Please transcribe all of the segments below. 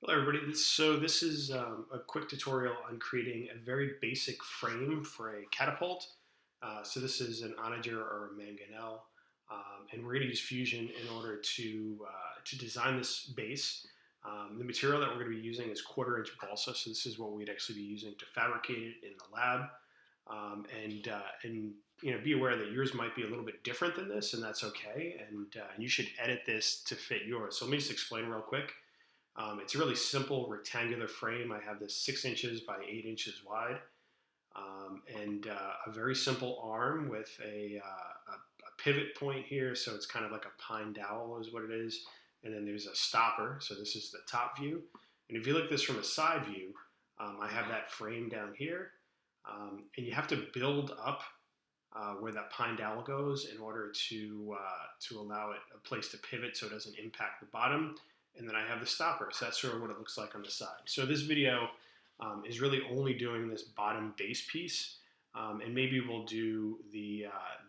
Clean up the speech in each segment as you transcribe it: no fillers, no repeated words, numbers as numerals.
Hello everybody, so this is a quick tutorial on creating a very basic frame for a catapult. So this is an onager or a mangonel, and we're going to use Fusion in order to design this base. The material that we're going to be using is 1/4 inch balsa, so this is what we'd actually be using to fabricate it in the lab. And be aware that yours might be a little bit different than this, and that's okay. And you should edit this to fit yours. So let me just explain real quick. It's a really simple rectangular frame. I have this 6 inches by 8 inches wide, and a very simple arm with a pivot point here. So it's kind of like a pine dowel is what it is. And then there's a stopper. So this is the top view. And if you look at this from a side view, I have that frame down here. And you have to build up where that pine dowel goes in order to allow it a place to pivot so it doesn't impact the bottom. And then I have the stopper, so that's sort of what it looks like on the side. So this video is really only doing this bottom base piece, and maybe we'll do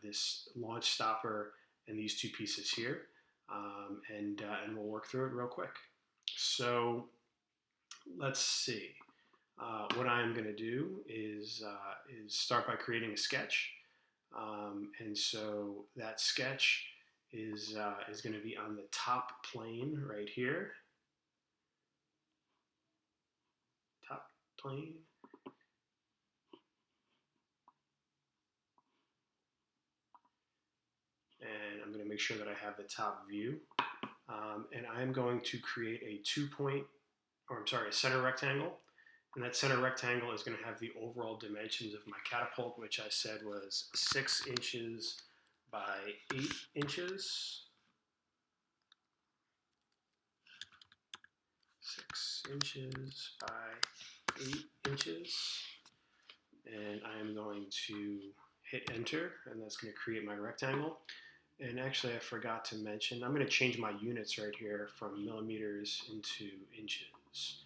this launch stopper and these two pieces here, and we'll work through it real quick. So let's see. What I'm going to do is start by creating a sketch, and so that sketch is going to be on the top plane right here. Top plane. And I'm going to make sure that I have the top view. And I'm going to create a a center rectangle. And that center rectangle is going to have the overall dimensions of my catapult, which I said was 6 inches by 8 inches. 6 inches by 8 inches. And I'm going to hit enter, and that's going to create my rectangle. And actually, I forgot to mention, I'm going to change my units right here from millimeters into inches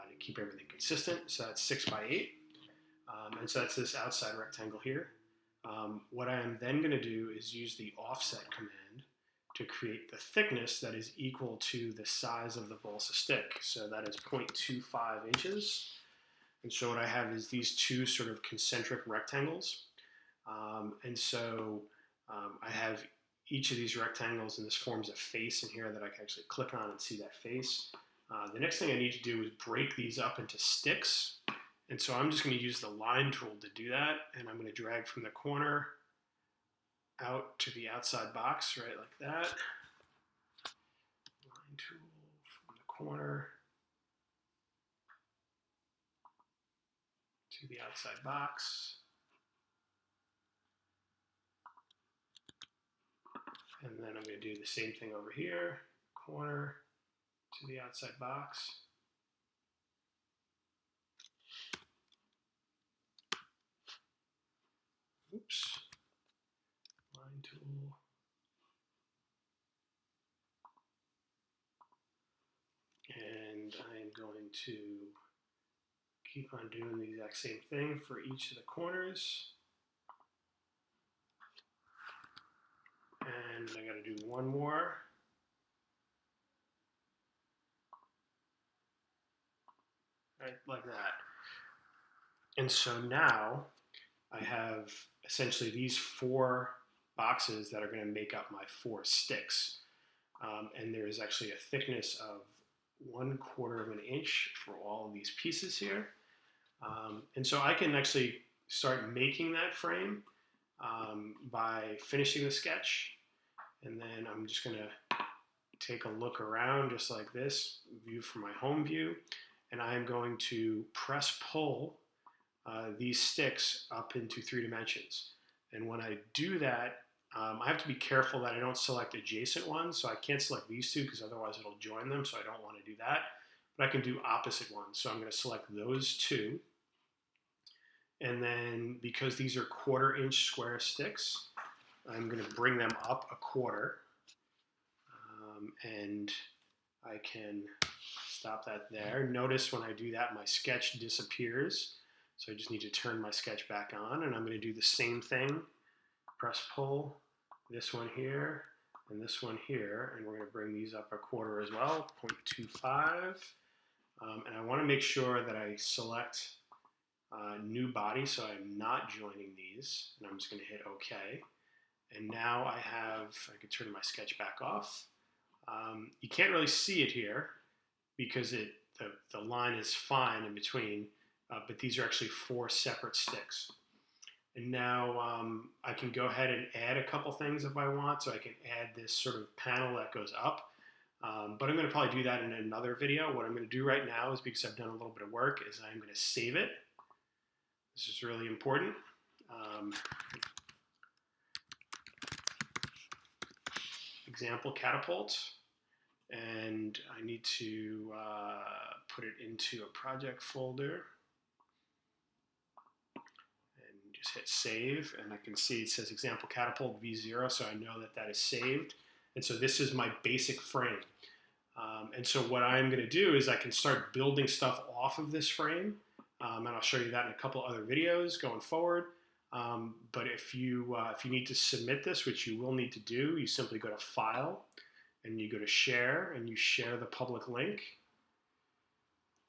to keep everything consistent. So that's 6 by 8. And so that's this outside rectangle here. What I am then going to do is use the offset command to create the thickness that is equal to the size of the balsa stick. So that is 0.25 inches. And so what I have is these two sort of concentric rectangles. And so I have each of these rectangles, and this forms a face in here that I can actually click on and see that face. The next thing I need to do is break these up into sticks. And so I'm just going to use the line tool to do that, and I'm going to drag from the corner out to the outside box, right like that. Line tool from the corner to the outside box. And then I'm going to do the same thing over here, corner to the outside box. Oops. Line tool. And I am going to keep on doing the exact same thing for each of the corners. And I got to do one more. Right, like that. And so now I have essentially these 4 boxes that are going to make up my 4 sticks. And there is actually a thickness of 1/4 inch for all of these pieces here. And so I can actually start making that frame by finishing the sketch. And then I'm just going to take a look around just like this, view from my home view. And I'm going to press pull these sticks up into 3 dimensions. And when I do that, I have to be careful that I don't select adjacent ones. So I can't select these two because otherwise it'll join them. So I don't want to do that. But I can do opposite ones. So I'm going to select those 2. And then because these are 1/4 inch square sticks, I'm going to bring them up a 1/4. And I can stop that there. Notice when I do that, my sketch disappears. So I just need to turn my sketch back on, and I'm going to do the same thing. Press pull, this one here, and this one here, and we're going to bring these up a 1/4 as well, 0.25. And I want to make sure that I select new body, so I'm not joining these. And I'm just going to hit OK. And now I can turn my sketch back off. You can't really see it here because the line is fine in between, but these are actually 4 separate sticks. And now I can go ahead and add a couple things if I want. So I can add this sort of panel that goes up. But I'm going to probably do that in another video. What I'm going to do right now is, because I've done a little bit of work, is I'm going to save it. This is really important. Example Catapult. And I need to put it into a project folder. Just hit save, and I can see it says example Catapult v0, so I know that that is saved. And so this is my basic frame. And so what I'm going to do is I can start building stuff off of this frame, and I'll show you that in a couple other videos going forward. But if you need to submit this, which you will need to do, you simply go to File, and you go to Share, and you share the public link,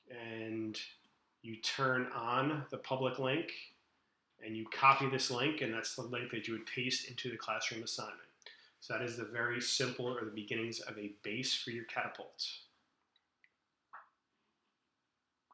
and you turn on the public link, and you copy this link, and that's the link that you would paste into the classroom assignment. So that is the very simple, or the beginnings of a base for your Catapult.